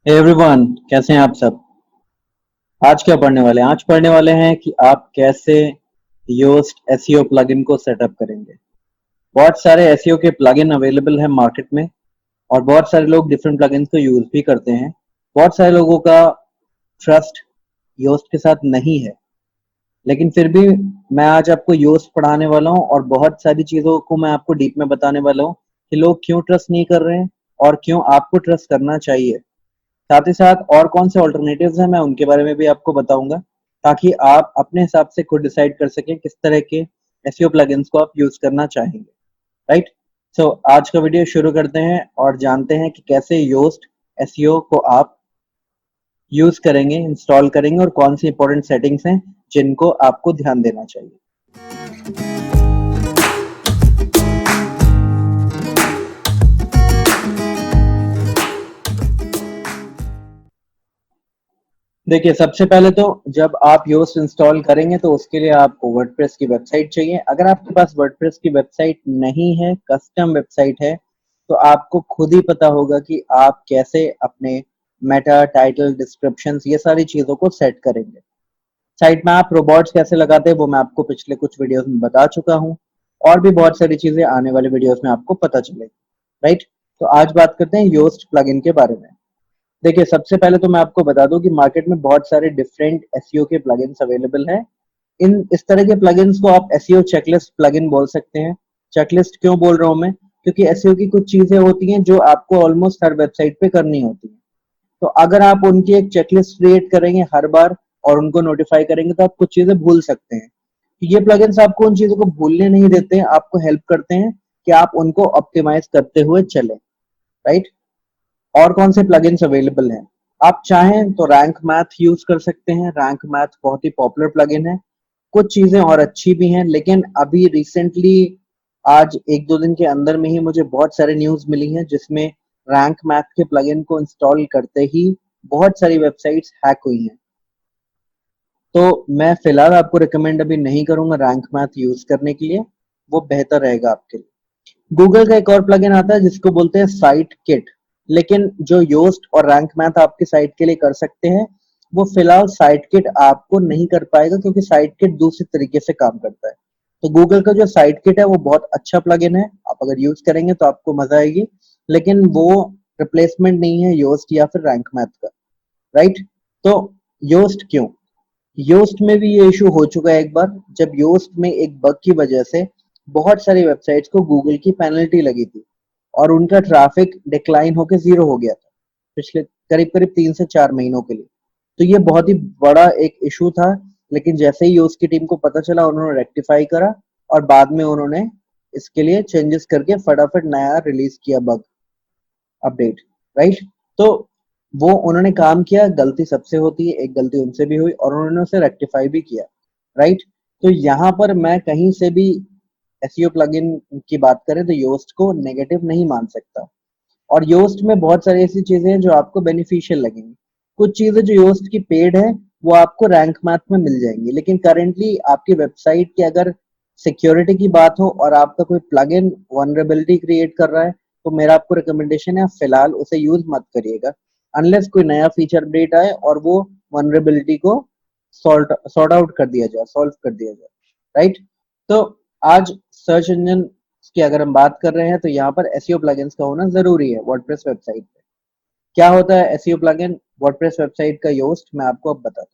Everyone, कैसे हैं आप सब। आज क्या पढ़ने वाले हैं? आज पढ़ने वाले हैं कि आप कैसे योस्ट एसईओ प्लगइन को सेटअप करेंगे। बहुत सारे एसईओ के प्लगइन अवेलेबल हैं मार्केट में और बहुत सारे लोग डिफरेंट प्लगइन्स को यूज भी करते हैं। बहुत सारे लोगों का ट्रस्ट योस्ट के साथ नहीं है, लेकिन फिर भी मैं आज आपको योस्ट पढ़ाने वाला हूँ और बहुत सारी चीजों को मैं आपको डीप में बताने वाला हूँ कि लोग क्यों ट्रस्ट नहीं कर रहे हैं और क्यों आपको ट्रस्ट करना चाहिए। साथ ही साथ और कौन से ऑल्टरनेटिव्स हैं मैं उनके बारे में भी आपको बताऊंगा, ताकि आप अपने हिसाब से खुद डिसाइड कर सकें किस तरह के एसईओ प्लगइन्स को आप यूज करना चाहेंगे। राइट। सो आज का वीडियो शुरू करते हैं और जानते हैं कि कैसे योस्ट एसईओ को आप यूज करेंगे, इंस्टॉल करेंगे और कौन सी इंपॉर्टेंट सेटिंग्स हैं जिनको आपको ध्यान देना चाहिए। देखिए, सबसे पहले तो जब आप योस्ट इंस्टॉल करेंगे तो उसके लिए आपको वर्डप्रेस की वेबसाइट चाहिए। अगर आपके पास वर्डप्रेस की वेबसाइट नहीं है, कस्टम वेबसाइट है, तो आपको खुद ही पता होगा कि आप कैसे अपने मेटा, टाइटल, डिस्क्रिप्शंस ये सारी चीजों को सेट करेंगे। साइट में आप रोबोट्स कैसे लगाते हैं वो मैं आपको पिछले कुछ वीडियोस में बता चुका हूँ और भी बहुत सारी चीजें आने वाले वीडियोस में आपको पता चलेगी। राइट। तो आज बात करते हैं योस्ट प्लगइन के बारे में। देखिए, सबसे पहले तो मैं आपको बता दूं कि मार्केट में बहुत सारे डिफरेंट एसईओ के प्लगइन्स अवेलेबल हैं। इन इस तरह के प्लगइन्स को आप एसईओ चेकलिस्ट प्लगइन बोल सकते हैं। चेकलिस्ट क्यों बोल रहा हूं मैं? क्योंकि एसईओ की कुछ चीजें होती हैं जो आपको ऑलमोस्ट हर वेबसाइट पे करनी होती हैं। तो अगर आप उनकी एक चेकलिस्ट क्रिएट करेंगे हर बार और उनको नोटिफाई करेंगे तो आप कुछ चीजें भूल सकते हैं। ये प्लगइन्स आपको उन चीजों को भूलने नहीं देते हैं, आपको हेल्प करते हैं कि आप उनको ऑप्टिमाइज करते हुए चलें। राइट। और कौन से प्लगइन्स अवेलेबल हैं? आप चाहें तो रैंक मैथ यूज कर सकते हैं। रैंक मैथ बहुत ही पॉपुलर प्लगइन है। कुछ चीजें और अच्छी भी हैं, लेकिन अभी रिसेंटली आज एक दो दिन के अंदर में ही मुझे बहुत सारे न्यूज मिली हैं जिसमें रैंक मैथ के प्लगइन को इंस्टॉल करते ही बहुत सारी वेबसाइट्स हैक हुई हैं। तो मैं फिलहाल आपको रिकमेंड अभी नहीं करूंगा रैंक मैथ यूज करने के लिए, वो बेहतर रहेगा आपके लिए। गूगल का एक और प्लगइन आता है जिसको बोलते हैं साइट किट, लेकिन जो योस्ट और रैंक मैथ आपकी साइट के लिए कर सकते हैं वो फिलहाल साइट किट आपको नहीं कर पाएगा, क्योंकि साइट किट दूसरे तरीके से काम करता है। तो गूगल का जो साइट किट है वो बहुत अच्छा प्लगइन है, आप अगर यूज करेंगे तो आपको मजा आएगी, लेकिन वो रिप्लेसमेंट नहीं है योस्ट या फिर रैंक मैथ का। राइट। तो योस्ट क्यों? योस्ट में भी ये इशू हो चुका है एक बार, जब योस्ट में एक बग की वजह से बहुत सारी वेबसाइट्स को गूगल की पेनल्टी लगी थी और उनका ट्रैफिक डिक्लाइन होकर जीरो हो गया था पिछले करीब करीब 3 से 4 महीनों के लिए। तो ये बहुत ही बड़ा एक इशू था, लेकिन जैसे ही योस्ट की टीम को पता चला उन्होंने रेक्टिफाई करा और बाद में उन्होंने इसके लिए चेंजेस करके फटाफट नया रिलीज किया बग अपडेट। राइट। तो वो उन्होंने काम किया, गलती सबसे होती है, एक गलती उनसे भी हुई और उन्होंने उसे रेक्टिफाई भी किया। राइट। तो यहाँ पर मैं कहीं से भी एसईओ प्लगइन की बात करें तो योस्ट को नेगेटिव नहीं मान सकता। और योस्ट में बहुत सारी ऐसी चीजें हैं जो आपको बेनिफिशियल लगेंगी। कुछ चीजें जो योस्ट की पेड है वो आपको रैंक मैथ में मिल जाएंगी, लेकिन करेंटली आपकी वेबसाइट की अगर सिक्योरिटी की बात हो और आपका कोई प्लगइन वनरेबिलिटी क्रिएट कर रहा है तो मेरा आपको रिकमेंडेशन है फिलहाल उसे यूज मत करिएगा, अनलेस कोई नया फीचर अपडेट आए और वो वनरेबिलिटी को सॉर्ट आउट कर दिया जाए, सॉल्व कर दिया जाए। राइट। तो आज सर्च इंजन की अगर हम बात कर रहे हैं तो यहाँ पर एसईओ प्लगइन्स का होना जरूरी है वर्डप्रेस वेबसाइट पे। क्या होता है एसईओ प्लगइन वर्डप्रेस वेबसाइट का योस्ट, मैं आपको अब बताता हूँ।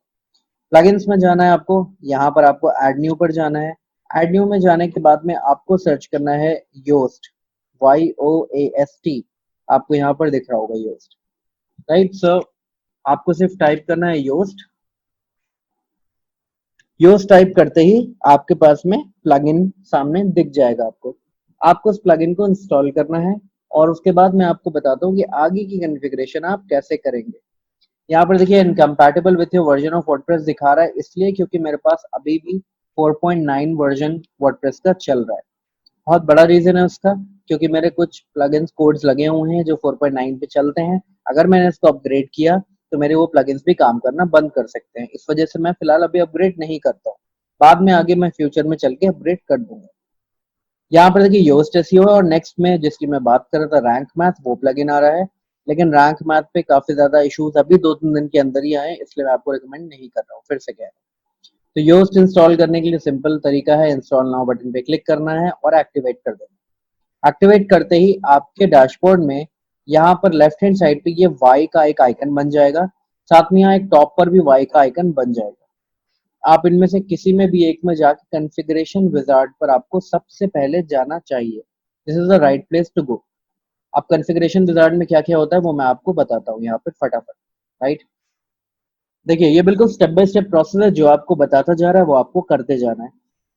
प्लगइन्स में जाना है आपको, यहाँ पर आपको एड न्यू पर जाना है। एड न्यू में जाने के बाद में आपको सर्च करना है योस्ट, YOAST। आपको यहाँ पर दिख रहा होगा योस्ट। राइट। सो आपको सिर्फ टाइप करना है योस्ट। योस्ट टाइप करते ही आपके पास में प्लगइन सामने दिख जाएगा आपको। आपको उस प्लगइन को इंस्टॉल करना है और उसके बाद मैं आपको बताता हूँ कि आगे की कॉन्फ़िगरेशन आप कैसे करेंगे। यहाँ पर देखिए incompatible with your version of WordPress दिखा रहा है, इसलिए क्योंकि मेरे पास अभी भी 4.9 वर्जन वर्डप्रेस का चल रहा है। बहुत बड़ा रीजन है उसका, क्योंकि मेरे कुछ प्लगइन्स कोड्स लगे हुए हैं जो 4.9 पे चलते हैं। अगर मैंने इसको अपग्रेड किया तो मेरे वो प्लगइन्स भी काम करना बंद कर सकते हैं, इस वजह से मैं फिलहाल अभी अपग्रेड नहीं करता हूँ। बाद में आगे मैं फ्यूचर में चल के अपग्रेड कर दूंगा। यहाँ पर देखिए योस्ट एसईओ है और नेक्स्ट में जिसकी मैं बात कर रहा था रैंक मैथ, वो प्लगइन आ रहा है। लेकिन रैंक मैथ पे काफी ज्यादा इश्यूज अभी 2-3 दिन के अंदर ही आए, इसलिए मैं आपको रिकमेंड नहीं कर रहा हूँ, फिर से कह रहा हूँ। तो योस्ट इंस्टॉल करने के लिए सिंपल तरीका है, इंस्टॉल नाउ बटन पे क्लिक करना है और एक्टिवेट कर देना। एक्टिवेट करते ही आपके डैशबोर्ड में यहाँ पर लेफ्ट हैंड साइड पे ये वाई का एक आइकन बन जाएगा, साथ में यहाँ एक टॉप पर भी वाई का आइकन बन जाएगा। आप इनमें से किसी में भी एक में जाके कॉन्फ़िगरेशन विजार्ड पर आपको सबसे पहले जाना चाहिए। This is the right place to go. अब कॉन्फ़िगरेशन विजार्ड में क्या क्या होता है वो मैं आपको बताता हूँ यहाँ पे फटाफट। राइट, देखिए ये बिल्कुल स्टेप बाय स्टेप प्रोसेस है, जो आपको बताता जा रहा है वो आपको करते जाना है।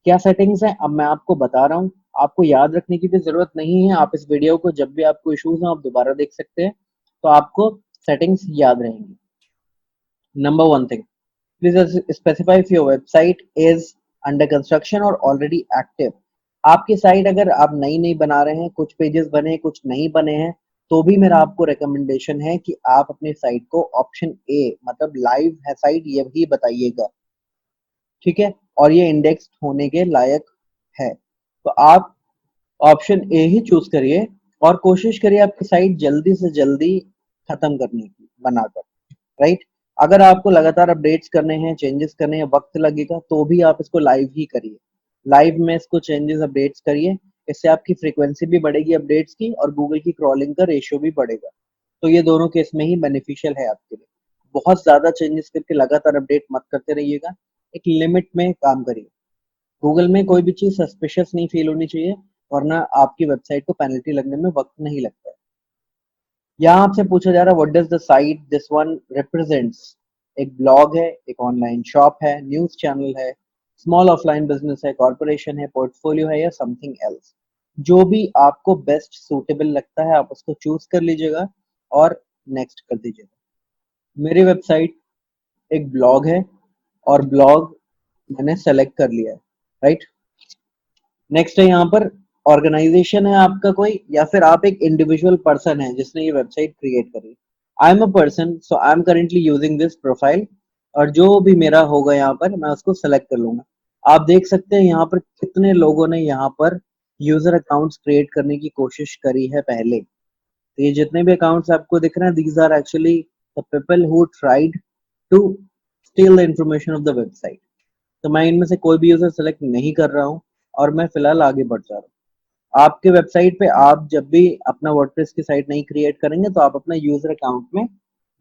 क्या सेटिंग्स है अब मैं आपको बता रहा हूँ, आपको याद रखने की भी जरूरत नहीं है, आप इस वीडियो को जब भी आपको इश्यूज हो आप दोबारा देख सकते हैं, तो आपको सेटिंग्स याद रहेंगी। Number one thing, please specify if your website is under construction और ऑलरेडी एक्टिव। आपकी साइट अगर आप नई नई बना रहे हैं, कुछ पेजेस बने कुछ नहीं बने हैं, तो भी मेरा आपको रिकमेंडेशन है कि आप अपनी साइट को ऑप्शन ए मतलब लाइव है साइट ये भी बताइएगा, ठीक है, और ये इंडेक्स होने के लायक है। तो आप ऑप्शन ए ही चूज करिए और कोशिश करिए आपकी साइट जल्दी से जल्दी खत्म करने की बनाकर। राइट, अगर आपको लगातार अपडेट्स करने हैं, चेंजेस करने हैं, वक्त लगेगा, तो भी आप इसको लाइव ही करिए। लाइव में इसको चेंजेस अपडेट्स करिए, इससे आपकी फ्रीक्वेंसी भी बढ़ेगी अपडेट्स की और गूगल की क्रॉलिंग का रेशियो भी बढ़ेगा। तो ये दोनों केस में ही बेनिफिशियल है आपके लिए। बहुत ज्यादा चेंजेस करके लगातार अपडेट मत करते रहिएगा, एक लिमिट में काम करिए। गूगल में कोई भी चीज सस्पिशियस नहीं फील होनी चाहिए, वरना आपकी वेबसाइट को पेनल्टी लगने में वक्त नहीं लगता है। यहाँ आपसे पूछा जा रहा है what does the site this one represents. एक ब्लॉग है, एक ऑनलाइन शॉप है, न्यूज चैनल है, स्मॉल ऑफलाइन बिजनेस है, कॉर्पोरेशन है, पोर्टफोलियो है या समथिंग एल्स। जो भी आपको बेस्ट सूटेबल लगता है आप उसको चूज कर लीजिएगा और नेक्स्ट कर दीजिएगा। मेरी वेबसाइट एक ब्लॉग है और ब्लॉग मैंने सेलेक्ट कर लिया है। राइट, नेक्स्ट है यहाँ पर ऑर्गेनाइजेशन है आपका कोई, या फिर आप एक इंडिविजुअल पर्सन है जिसने ये वेबसाइट क्रिएट करी। I am a person so I am currently using this profile, और जो भी मेरा होगा यहाँ पर मैं उसको सेलेक्ट कर लूंगा। आप देख सकते हैं यहाँ पर कितने लोगों ने यहाँ पर यूजर अकाउंट्स क्रिएट करने की कोशिश करी है पहले। तो ये जितने भी अकाउंट्स आपको दिख रहे हैं these are actually the people who tried to steal the information of the website. तो मैं इनमें से कोई भी यूजर सेलेक्ट नहीं कर रहा हूँ और मैं फिलहाल आगे बढ़ जा रहा हूँ। आपके वेबसाइट पे आप जब भी अपना वर्डप्रेस की साइट नहीं क्रिएट करेंगे तो आप अपना यूजर अकाउंट में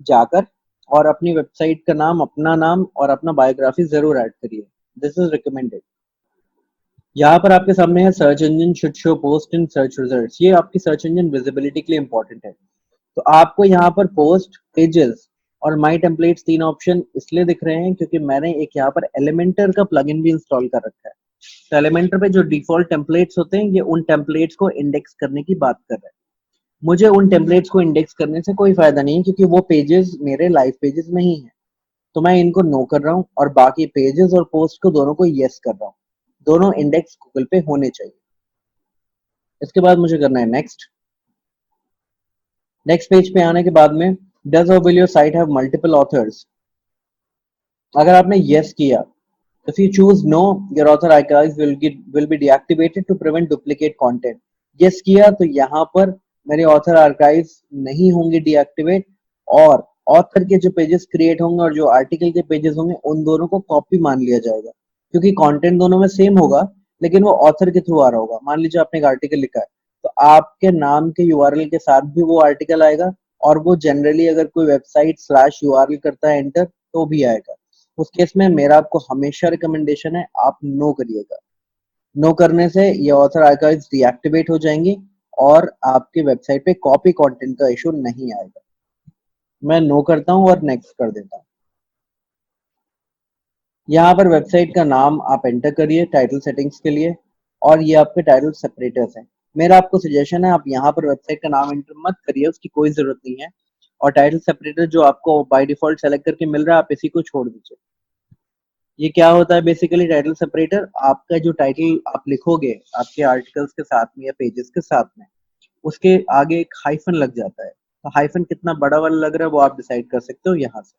जाकर और अपनी वेबसाइट का नाम, अपना नाम और अपना बायोग्राफी जरूर ऐड करिए। This is recommended. यहाँ पर आपके सामने है search engine should show post in search results. ये आपकी सर्च इंजन विजिबिलिटी के लिए इंपॉर्टेंट है। तो आपको यहाँ पर पोस्ट, पेजेस और माई टेम्पलेट्स तीन ऑप्शन इसलिए दिख रहे हैं क्योंकि मैंने एक यहाँ पर एलिमेंटर का प्लगइन भी इंस्टॉल कर रखा है। तो एलिमेंटर पे जो डिफॉल्ट टेम्पलेट्स होते हैं ये उन टेम्पलेट्स को इंडेक्स करने की बात कर रहे हैं। मुझे उन टेम्पलेट्स को इंडेक्स करने से कोई फायदा नहीं है क्योंकि वो पेजेस मेरे लाइव पेजेस नहीं है। तो मैं इनको नो कर रहा हूँ और बाकी पेजेस और पोस्ट को दोनों को यस कर रहा हूँ। दोनों इंडेक्स गूगल पे होने चाहिए। इसके बाद मुझे करना है नेक्स्ट। नेक्स्ट पेज पे आने के बाद में डज और will your site have multiple authors. अगर आपने यस किया, if you choose no, your author archives will be deactivated to prevent duplicate content. Yes किया तो यहाँ पर मेरे author archives नहीं होंगे deactivate, और author के जो pages create होंगे और जो article के pages होंगे उन दोनों को copy मान लिया जाएगा, क्योंकि content दोनों में same होगा लेकिन वो author के थ्रू आ रहा होगा। मान लीजिए आपने एक आर्टिकल लिखा है तो आपके नाम के URL के साथ भी वो आर्टिकल आएगा, और वो जनरली अगर कोई वेबसाइट स्लैश URL करता है एंटर तो भी आएगा। उस केस में मेरा आपको हमेशा रिकमेंडेशन है आप नो करिएगा। नो करने से ये ऑथर आर्काइव्स डीएक्टिवेट हो जाएंगे और आपके वेबसाइट पे कॉपी कंटेंट का इशू नहीं आएगा। मैं नो करता हूं और नेक्स्ट कर देता हूं। यहाँ पर वेबसाइट का नाम आप एंटर करिए टाइटल सेटिंग्स के लिए, और ये आपके टाइटल सेपरेटर्स हैं। मेरा आपको सजेशन है आप यहाँ पर वेबसाइट का नाम एंटर मत करिए, उसकी कोई जरूरत नहीं है। और टाइटल सेपरेटर जो आपको बाय डिफॉल्ट सेलेक्ट करके मिल रहा है आप इसी को छोड़ दीजिए। ये क्या होता है बेसिकली टाइटल सेपरेटर, आपका जो टाइटल आप लिखोगे आपके आर्टिकल्स के साथ में या पेजेस के साथ में, उसके आगे एक हाइफन लग जाता है। तो हाइफन कितना बड़ा वाला लग रहा है वो आप डिसाइड कर सकते हो यहाँ से।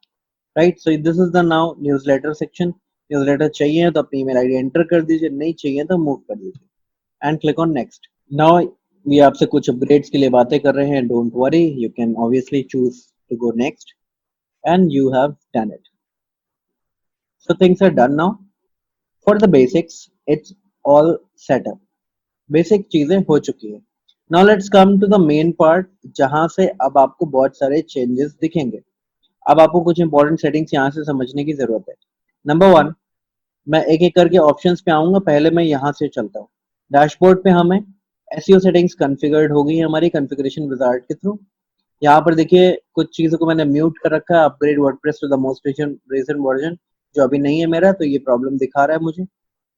Right, so this is the now newsletter section. Newsletter चाहिए तो अपनी ईमेल आईडी एंटर कर दीजिए, नहीं चाहिए तो मूव कर दीजिए and click on next. Now ये आपसे कुछ अपग्रेड्स के लिए बातें कर रहे हैं, don't worry, you can obviously choose to go next and you have done it. So things are done now. For the basics, it's all set up. Basic चीजें हो चुकी है. Now let's come to the main part, जहां से अब आपको बहुत सारे चेंजेस दिखेंगे. अब आपको कुछ इंपॉर्टेंट सेटिंग्स यहाँ से समझने की जरूरत है. नंबर वन, मैं एक एक करके ऑप्शंस पे आऊंगा. पहले मैं यहाँ से चलता हूँ. डैशबोर्ड पे हमें एसईओ सेटिंग्स कॉन्फ़िगर्ड हो गई है हमारी कॉन्फ़िगरेशन विजार्ड के थ्रू. यहाँ पर देखिए कुछ चीजों को मैंने म्यूट कर रखा है. Upgrade WordPress to the most recent version, जो अभी नहीं है मेरा, तो ये प्रॉब्लम दिखा रहा है मुझे.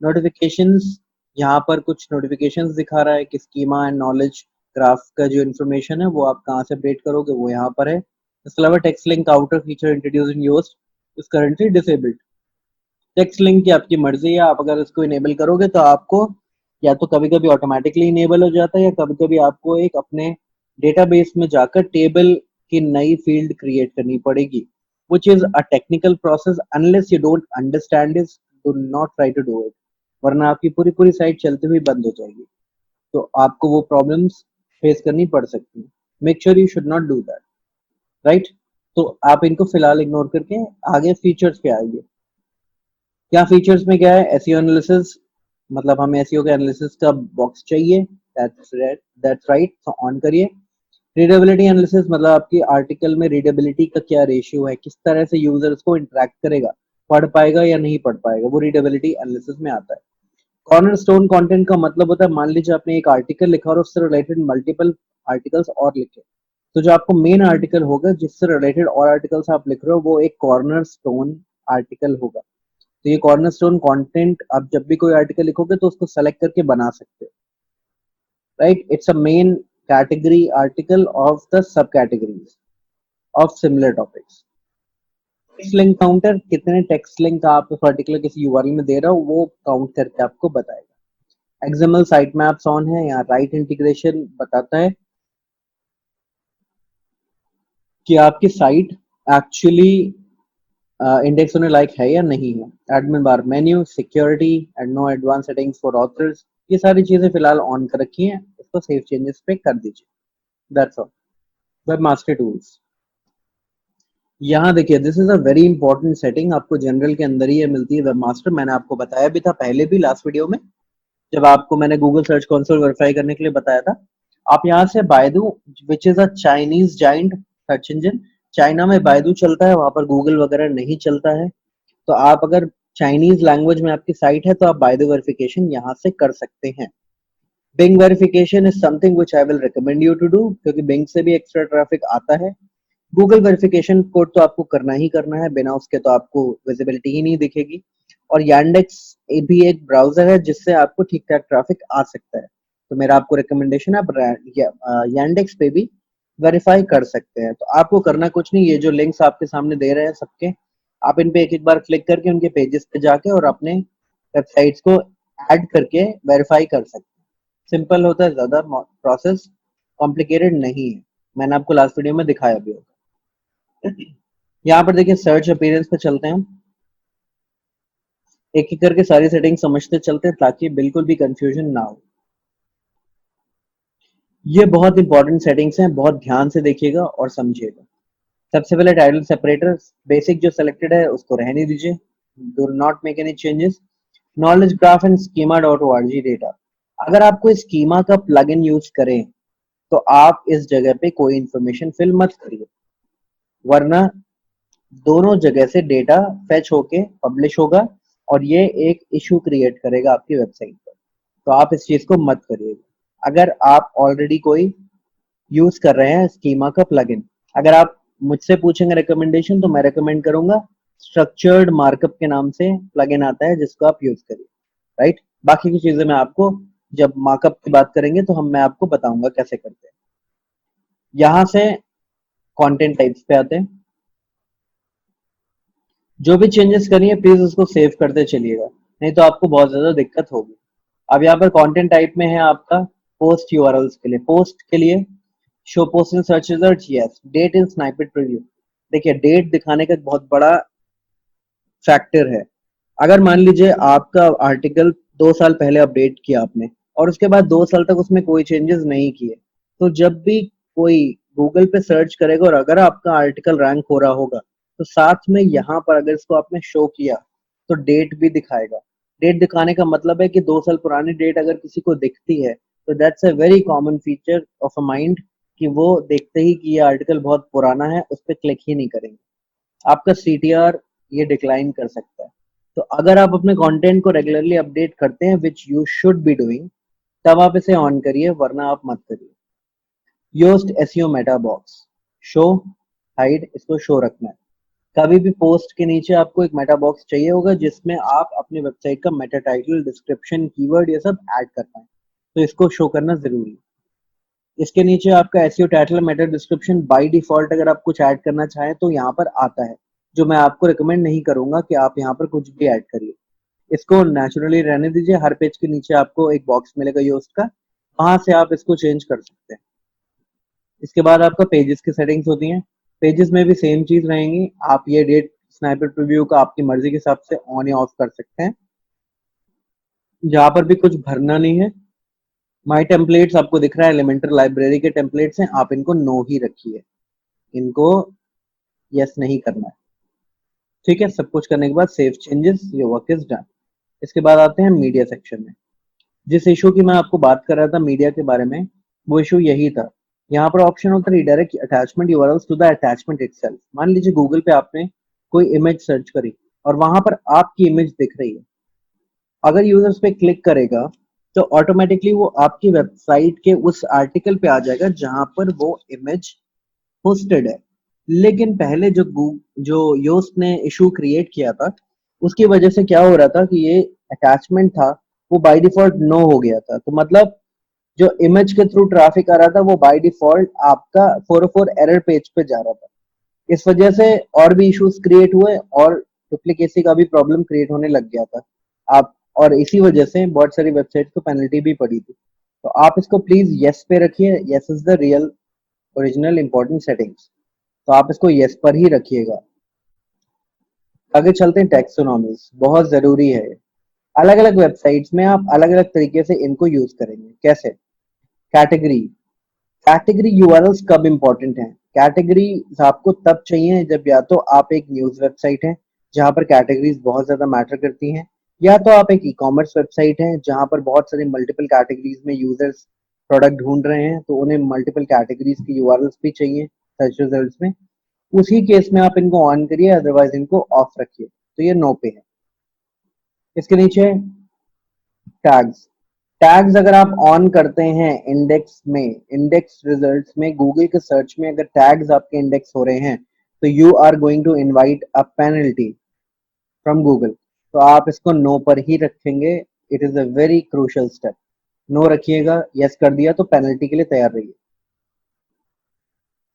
नोटिफिकेशंस, यहाँ पर कुछ नोटिफिकेशंस दिखा रहा है कि स्कीमा एंड नॉलेज ग्राफ का जो इन्फॉर्मेशन है वो आप कहाँ से अपडेट करोगे, वो यहाँ पर है. इसके अलावा text link outer feature introduce in Yoast is currently disabled. Text link की आपकी मर्जी है, आप अगर इसको इनेबल करोगे तो आपको या तो कभी कभी ऑटोमेटिकली इनेबल हो जाता है, या कभी कभी आपको एक अपने डेटाबेस में जाकर टेबल की नई फील्ड क्रिएट करनी पड़ेगी, which is a technical process. Unless you don't understand this, do not try to do it, वरना आपकी पूरी पूरी साइट चलती हुई बंद हो जाएगी. तो आपको वो प्रॉब्लम्स फेस करनी पड़ सकती है. Make sure you should not do that, right. तो आप इनको फिलहाल इग्नोर करके आगे फीचर्स पे आइए. क्या फीचर्स में क्या है? एसईओ एनालिसिस, मतलब हमें एसईओ के एनालिसिस का बॉक्स चाहिए. दैट्स राइट, तो ऑन करिए. रीडेबिलिटी एनालिसिस, मतलब आपकी आर्टिकल में रीडेबिलिटी का क्या रेशियो है, किस तरह से यूजर उसको इंटरेक्ट करेगा, पढ़ पाएगा या नहीं पढ़ पाएगा, वो रीडेबिलिटी एनालिसिस में आता है. कॉर्नर स्टोन कॉन्टेंट का मतलब होता है, मान लीजिए आपने एक आर्टिकल लिखा और उससे रिलेटेड मल्टीपल आर्टिकल्स और लिखे, तो जो आपको मेन आर्टिकल होगा जिससे रिलेटेड और आर्टिकल्स आप लिख रहे हो, वो एक कॉर्नर स्टोन आर्टिकल होगा. तो ये कॉर्नर स्टोन कॉन्टेंट आप जब भी कोई आर्टिकल लिखोगे तो उसको सेलेक्ट करके बना सकते हो, right. It's a main category article of the subcategories of similar topics. Text link counter, कितने टेक्स्ट लिंक आप पर्टिकुलर किसी यूआरएल में दे रहे हो वो काउंट करके आपको बताएगा. एक्सएमएल साइट मैप्स ऑन है. यहाँ राइट इंटीग्रेशन बताता है कि आपकी साइट एक्चुअली इंडेक्स होने लायक है या नहीं है. Admin bar menu, security and no advance settings for authors, ये सारी चीजें फिलहाल ऑन कर रखी हैं. इसको सेव चेंजेस पे कर दीजिए. That's all. वेबमास्टर टूल्स, यहाँ देखिए this is a very important setting. आपको जनरल के अंदर ही ये मिलती है वेबमास्टर. मैंने आपको बताया भी था पहले भी लास्ट वीडियो में, जब आपको मैंने गूगल सर्च कंसोल वेरीफाई करने के लिए बताया था. आप यहाँ से बायदू, which is a Chinese giant search engine, China में बायदू चलता है, वहां पर गूगल वगैरह नहीं चलता है. तो आप अगर चाइनीज लैंग्वेज में आपकी साइट है तो आप बायदू वेरिफिकेशन यहाँ से कर सकते हैं. Bing verification is something which I will recommend you to do, क्योंकि बिंग से भी एक्स्ट्रा ट्रैफिक आता है. गूगल वेरिफिकेशन कोड तो आपको करना ही करना है, बिना उसके तो आपको विजिबिलिटी ही नहीं दिखेगी. और यांडेक्स भी एक ब्राउजर है जिससे आपको ठीक ठाक ट्रैफिक आ सकता है. तो मेरा आपको रिकमेंडेशन है, आप यांडेक्स पे भी वेरीफाई कर सकते हैं. तो आपको करना कुछ नहीं, ये जो लिंक्स आपके सामने दे रहे हैं सबके, आप इन पे एक एक बार क्लिक करके उनके पेजेस पे जाके और अपने वेबसाइट्स को ऐड करके वेरीफाई कर सकते हैं. सिंपल होता है, ज्यादा प्रोसेस कॉम्प्लिकेटेड नहीं है. मैंने आपको लास्ट वीडियो में दिखाया भी होगा. यहाँ पर देखिए सर्च अपीयरेंस पे चलते हैं. एक एक करके सारी सेटिंग समझते चलते हैं ताकि बिल्कुल भी कंफ्यूजन ना हो. ये बहुत इंपॉर्टेंट सेटिंग्स हैं, बहुत ध्यान से देखिएगा और समझिएगा. सबसे पहले टाइटल सेपरेटर, बेसिक जो सिलेक्टेड है उसको रहने दीजिए. Do not make any changes. Knowledge graph and schema dot org data, अगर आपको स्कीमा का प्लगइन यूज करें तो आप इस जगह पे कोई इंफॉर्मेशन फिल मत करिए, वरना दोनों जगह से डेटा फेच होके पब्लिश होगा और ये एक इशू क्रिएट करेगा आपकी वेबसाइट पर. तो आप इस चीज को मत करिएगा. अगर आप ऑलरेडी कोई यूज कर रहे हैं स्कीमा का प्लगइन, अगर आप मुझसे पूछेंगे रिकमेंडेशन तो मैं रिकमेंड करूंगा स्ट्रक्चर्ड मार्कअप के नाम से प्लगइन आता है जिसको आप यूज करिए, राइट. बाकी की चीजें मैं आपको जब मार्कअप की बात करेंगे तो मैं आपको बताऊंगा कैसे करते हैं. यहां से कंटेंट टाइप्स पे आते हैं. जो भी चेंजेस करिए प्लीज उसको सेव करते चलिएगा, नहीं तो आपको बहुत ज्यादा दिक्कत होगी. अब यहाँ पर कंटेंट टाइप में है आपका पोस्ट यूआरएल्स के लिए. पोस्ट के लिए show post in search result, yes. Date in snippet preview, देखिए डेट दिखाने का एक बहुत बड़ा फैक्टर है. अगर मान लीजिए आपका आर्टिकल 2 साल पहले अपडेट किया आपने और उसके बाद 2 साल तक उसमें कोई चेंजेस नहीं किए, तो जब भी कोई गूगल पे सर्च करेगा और अगर आपका आर्टिकल रैंक हो रहा होगा, तो साथ में यहाँ पर अगर इसको आपने शो किया तो डेट भी दिखाएगा। डेट दिखाने का मतलब है कि 2 साल पुरानी डेट अगर किसी को दिखती है तो that's a very common feature of a mind कि वो देखते ही कि ये आर्टिकल बहुत पुराना है, उस पर क्लिक ही नहीं करेंगे। आपका सीटीआर ये डिक्लाइन कर सकता है। तो अगर आप अपने कंटेंट को रेगुलरली अपडेट करते हैं, which you should be doing, तब आप इसे ऑन करिए, वरना आप मत करिए। Yoast SEO meta box, show, hide, इसको शो रखना है। कभी भी पोस्ट के नीचे आपको एक मेटा बॉक्स चाहिए होगा जिसमें आप अपनी वेबसाइट का मेटा टाइटल, डिस्क्रिप्शन, कीवर्ड ये सब ऐड कर पाए, तो इसको शो करना जरूरी है। इसके नीचे आपका SEO title, Meta description by default अगर आप कुछ ऐड करना चाहें तो यहाँ पर आता है, जो मैं आपको रिकमेंड नहीं करूंगा कि आप यहाँ पर कुछ भी ऐड करिए। इसको नेचुरली रहने दीजिए। हर पेज के नीचे आपको एक बॉक्स मिलेगा योस्ट का, वहां से आप इसको चेंज कर सकते हैं। इसके बाद आपका पेजेस की सेटिंग्स होती हैं। पेजेस में भी सेम चीज रहेंगी। आप ये डेट स्नाइपर प्रीव्यू का आपकी मर्जी के हिसाब से ऑन या ऑफ कर सकते हैं। जहां पर भी कुछ भरना नहीं है। माई टेम्पलेट्स आपको दिख रहा है, एलिमेंटर लाइब्रेरी के टेम्पलेट्स हैं, आप इनको नो ही रखिए, इनको यस नहीं करना है। ठीक है, सब कुछ करने के बाद save changes, your work is done. इसके बाद आते हैं मीडिया सेक्शन में। जिस इशू की मैं आपको बात कर रहा था मीडिया के बारे में, वो इशू यही था। यहाँ पर ऑप्शन होता है redirect attachment URLs to the attachment itself. मान लीजिए गूगल पे आपने कोई इमेज सर्च करी और वहां पर आपकी इमेज दिख रही है। अगर यूजर्स पे क्लिक करेगा तो ऑटोमेटिकली वो आपकी वेबसाइट के उस आर्टिकल पे आ जाएगा जहां पर वो इमेज होस्टेड है। लेकिन पहले जो योस्ट ने इशू क्रिएट किया था, उसकी वजह से क्या हो रहा था कि ये अटैचमेंट था वो बाय डिफॉल्ट नो हो गया था। तो मतलब जो इमेज के थ्रू ट्रैफिक आ रहा था वो बाय डिफॉल्ट आपका 404 एरर पेज पे जा रहा था। इस वजह से और भी इश्यूज क्रिएट हुए और डुप्लीकेसी का भी प्रॉब्लम क्रिएट होने लग गया था। आप और इसी वजह से बहुत सारी वेबसाइट को पेनल्टी भी पड़ी थी। तो आप इसको प्लीज यस पे रखिए। Yes is the real original important settings, तो आप इसको यस पर ही रखिएगा। आगे चलते हैं, टैक्सोनॉमीज बहुत जरूरी है। अलग अलग वेबसाइट्स में आप अलग अलग तरीके से इनको यूज करेंगे। कैसे? कैटेगरी, कैटेगरी यूआरएल्स कब इंपॉर्टेंट है? कैटेगरी आपको तब चाहिए जब या तो आप एक न्यूज वेबसाइट है जहां पर कैटेगरीज बहुत ज्यादा मैटर करती हैं, या तो आप एक ई कॉमर्स वेबसाइट है जहां पर बहुत सारे मल्टीपल कैटेगरीज में यूजर्स प्रोडक्ट ढूंढ रहे हैं, तो उन्हें मल्टीपल कैटेगरीज की यूआरएल्स भी चाहिए सर्च रिजल्ट्स में। उसी केस में आप इनको ऑन करिए, अदरवाइज इनको ऑफ रखिए। तो ये नो पे है। इसके नीचे टैग्स, टैग्स अगर आप ऑन करते हैं इंडेक्स में, इंडेक्स रिजल्ट्स में, गूगल के सर्च में अगर टैग्स आपके इंडेक्स हो रहे हैं तो you are going to invite a penalty from Google. तो आप इसको नो पर ही रखेंगे। It is a very crucial step. No रखिएगा, यस कर दिया तो पेनल्टी के लिए तैयार रहिए।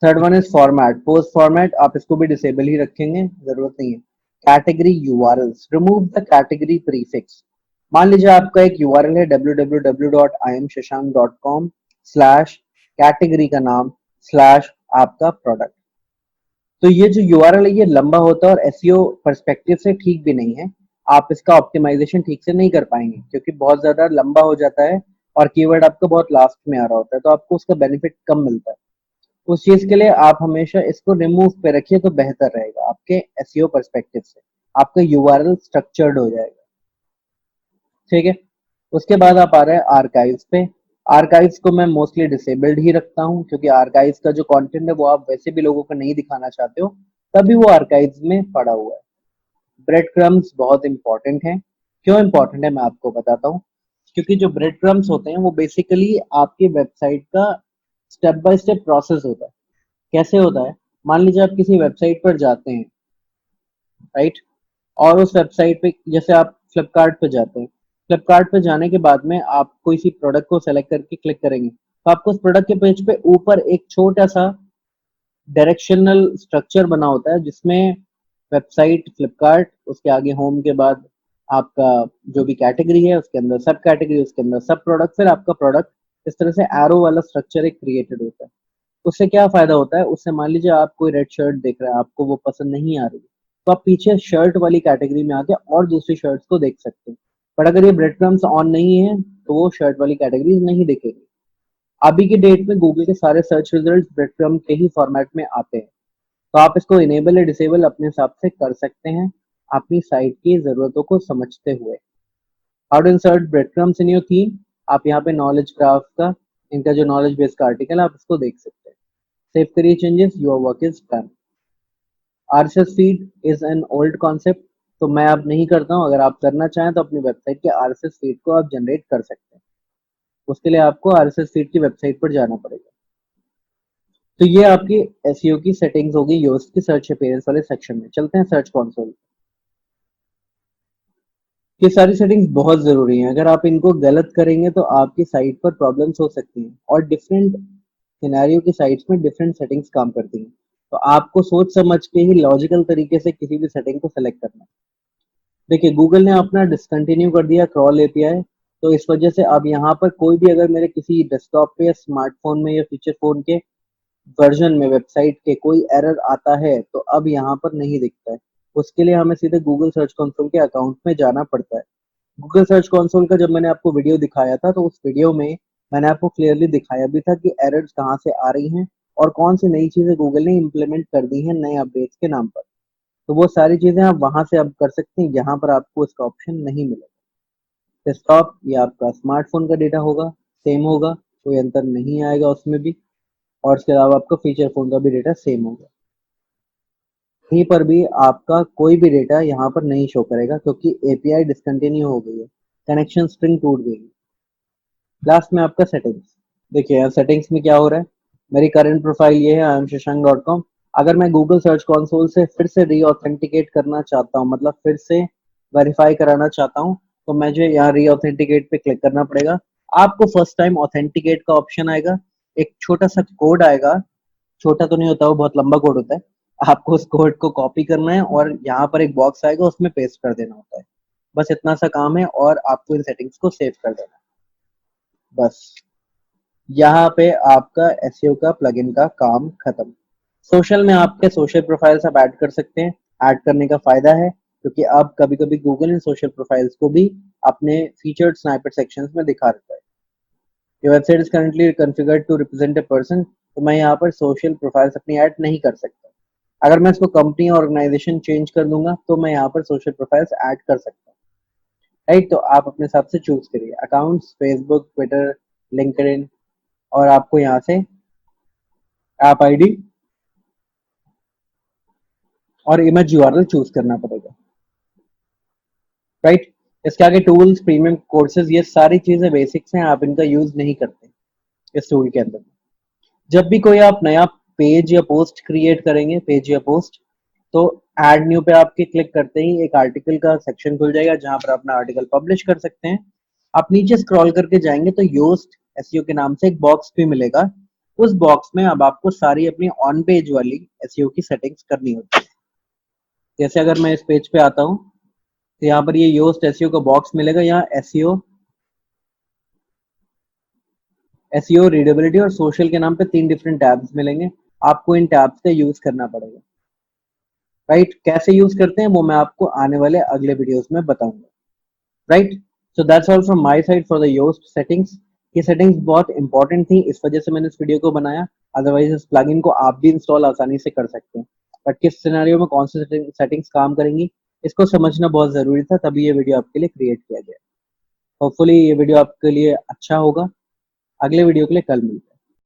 Third one is format, post format, आप इसको भी डिसेबल ही रखेंगे, जरूरत नहीं है। Category URLs, remove the category prefix. मान लीजिए आपका एक यूआरएल है www.imshashank.com स्लैश कैटेगरी का नाम स्लैश आपका प्रोडक्ट। तो ये जो यूआरएल है ये लंबा होता है और एसईओ पर्सपेक्टिव से ठीक भी नहीं है। आप इसका ऑप्टिमाइजेशन ठीक से नहीं कर पाएंगे क्योंकि बहुत ज्यादा लंबा हो जाता है और कीवर्ड आपका बहुत लास्ट में आ रहा होता है, तो आपको उसका बेनिफिट कम मिलता है। उस चीज के लिए आप हमेशा इसको रिमूव पे रखिए तो बेहतर रहेगा आपके एसईओ पर्सपेक्टिव से। आपका यूआरएल स्ट्रक्चर्ड हो जाएगा। ठीक है, उसके बाद आप आ रहे हैं आर्काइव्स पे। आर्काइव्स को मैं मोस्टली डिसेबल्ड ही रखता हूँ क्योंकि आर्काइव्स का जो कंटेंट है वो आप वैसे भी लोगों को नहीं दिखाना चाहते हो, तभी वो आर्काइव्स में पड़ा हुआ है। ब्रेड क्रम्स बहुत इंपॉर्टेंट है। क्यों इंपॉर्टेंट है मैं आपको बताता हूँ। क्योंकि जो ब्रेड क्रम्स होते हैं वो बेसिकली आपकी वेबसाइट का स्टेप बाय स्टेप प्रोसेस होता है। कैसे होता है? मान लीजिए आप किसी वेबसाइट पर जाते हैं, राइट, और उस वेबसाइट पे जैसे आप फ्लिपकार्ट पे जाते हैं, फ्लिपकार्ट पे जाने के बाद में आप कोई सी प्रोडक्ट को सेलेक्ट करके क्लिक करेंगे तो आपको उस प्रोडक्ट के पेज पे ऊपर एक छोटा सा डायरेक्शनल स्ट्रक्चर बना होता है जिसमें वेबसाइट फ्लिपकार्ट, उसके आगे होम के बाद आपका जो भी कैटेगरी है उसके अंदर सब कैटेगरी, उसके अंदर सब प्रोडक्ट, फिर आपका प्रोडक्ट। इस तरह से एरो वाला स्ट्रक्चर एक क्रिएटेड होता है। उससे क्या फायदा होता है? उससे मान लीजिए आप कोई रेड शर्ट देख रहे हैं, आपको वो पसंद नहीं आ रही, तो आप पीछे शर्ट वाली कैटेगरी में आके और दूसरी शर्ट्स को देख सकते हैं। बट अगर ये ब्रेड क्रम्स ऑन नहीं है तो वो शर्ट वाली कैटेगरीज नहीं दिखेगी। अभी के डेट में गूगल के सारे सर्च रिजल्ट ब्रेडक्रम्ब के ही फॉर्मेट में आते हैं, तो आप इसको इनेबल या डिसेबल अपने हिसाब से कर सकते हैं अपनी साइट की जरूरतों को समझते हुए। How to insert breadcrumbs in your theme, आप यहाँ पे नॉलेज ग्राफ का इनका जो नॉलेज बेस का आर्टिकल आप इसको देख सकते हैं। सेव करिए changes, your work is done. RSS feed is an old concept, तो मैं अब नहीं करता हूँ। अगर आप करना चाहें तो अपनी वेबसाइट के आरएसएस फीड को आप जनरेट कर सकते हैं। उसके लिए आपको आरएसएस फीड की वेबसाइट पर जाना पड़ेगा। तो ये आपकी एसईओ की सेटिंग्स होगी योस्ट की सर्च अपीयरेंस वाले सेक्शन में। चलते हैं सर्च कंसोल। ये सारी सेटिंग्स बहुत जरूरी हैं, अगर आप इनको गलत करेंगे तो आपकी साइट पर प्रॉब्लम्स हो सकती हैं, और डिफरेंट सिनेरियो की साइट्स में डिफरेंट सेटिंग्स काम करती हैं। तो आपको सोच समझ के ही लॉजिकल तरीके से किसी भी सेटिंग को सेलेक्ट करना है। देखिए, गूगल ने अपना डिसकंटिन्यू कर दिया क्रॉल एपीआई, तो इस वजह से अब यहाँ पर कोई भी अगर मेरे किसी डेस्कटॉप पे या स्मार्टफोन में या फीचर फोन के वर्जन में वेबसाइट के कोई एरर आता है तो अब यहाँ पर नहीं दिखता है। उसके लिए हमें सीधे गूगल सर्च कंसोल के अकाउंट में जाना पड़ता है। गूगल सर्च कंसोल का जब मैंने आपको वीडियो दिखाया था, तो उस वीडियो में मैंने आपको क्लियरली दिखाया भी था कि एरर्स कहाँ से आ रही हैं और कौन सी नई चीजें गूगल ने इम्प्लीमेंट कर दी हैं नए अपडेट्स के नाम पर। तो वो सारी चीजें आप वहां से अब कर सकते हैं, यहाँ पर आपको इसका ऑप्शन नहीं मिलेगा। डेस्कटॉप या आपका स्मार्टफोन का डेटा होगा, सेम होगा, कोई अंतर नहीं आएगा उसमें भी। और इसके अलावा आपका फीचर फोन का भी डेटा सेम होगा। कहीं पर भी आपका कोई भी डेटा यहाँ पर नहीं शो करेगा क्योंकि एपीआई डिसकंटिन्यू हो गई है, कनेक्शन स्ट्रिंग टूट गई है। लास्ट में आपका सेटिंग्स। देखिए यहाँ सेटिंग्स में क्या हो रहा है, मेरी करंट प्रोफाइल ये है imshashank.com। अगर मैं गूगल सर्च कंसोल से फिर से रीऑथेंटिकेट करना चाहता हूँ, मतलब फिर से वेरीफाई कराना चाहता हूँ, तो मुझे यहाँ रीऑथेंटिकेट पे क्लिक करना पड़ेगा। आपको फर्स्ट टाइम ऑथेंटिकेट का ऑप्शन आएगा, एक छोटा सा कोड आएगा, छोटा तो नहीं होता, वो बहुत लंबा कोड होता है। आपको उस कोड को कॉपी करना है और यहाँ पर एक बॉक्स आएगा, उसमें पेस्ट कर देना होता है। बस इतना सा काम है और आपको इन सेटिंग्स को सेव कर देना है। बस यहाँ पे आपका एसईओ का प्लगइन का काम खत्म। सोशल में आपके सोशल प्रोफाइल्स आप ऐड कर सकते हैं। ऐड करने का फायदा है क्योंकि अब कभी कभी गूगल इन सोशल प्रोफाइल्स को भी अपने फीचर्ड स्नाइपर सेक्शंस में दिखा देता है। Your website is currently configured to represent a person, तो मैं यहाँ पर सोशल प्रोफाइल्स अपनी ऐड नहीं कर सकता। अगर मैं इसको कंपनी और ऑर्गेनाइजेशन चेंज कर दूंगा तो मैं यहाँ पर सोशल प्रोफाइल्स ऐड कर सकता हूँ। राइट, तो आप अपने हिसाब से चूज करिए अकाउंट्स, फेसबुक, ट्विटर, लिंक्डइन, और आपको यहाँ से ऐप आईडी और इमेज यूआरएल चूज करना पड़ेगा। राइट, इसके आगे टूल्स, प्रीमियम कोर्सेज, ये सारी चीजें बेसिक्स हैं, आप इनका यूज नहीं करते इस टूल के अंदर। जब भी कोई आप नया पेज या पोस्ट क्रिएट करेंगे, पेज या पोस्ट, तो ऐड न्यू पे आपके क्लिक करते ही एक आर्टिकल का सेक्शन खुल जाएगा जहां पर अपना आर्टिकल पब्लिश कर सकते हैं। आप नीचे स्क्रॉल करके जाएंगे तो योस्ट एसईओ के नाम से एक बॉक्स भी मिलेगा। उस बॉक्स में अब आपको सारी अपनी ऑन पेज वाली एसईओ की सेटिंग्स करनी होती है। जैसे अगर मैं इस पेज पे आता हूँ तो यहाँ पर ये योस्ट एसईओ का बॉक्स मिलेगा। यहाँ एसईओ, रीडेबिलिटी और सोशल के नाम पे 3 डिफरेंट टैब्स मिलेंगे। आपको इन टैब्स का यूज करना पड़ेगा। राइट, कैसे यूज करते हैं वो मैं आपको आने वाले अगले वीडियोस में बताऊंगा। Right, so that's all from my side for the Yoast settings. ये सेटिंग्स बहुत इंपॉर्टेंट थी, इस वजह से मैंने इस वीडियो को बनाया। अदरवाइज इस प्लगइन को आप भी इंस्टॉल आसानी से कर सकते हैं, बट किस सिनेरियो में कौन सी सेटिंग्स काम करेंगी इसको समझना बहुत जरूरी था, तभी ये वीडियो आपके लिए क्रिएट किया गया। होपफुली ये वीडियो आपके लिए अच्छा होगा। अगले वीडियो के लिए कल मिलते हैं।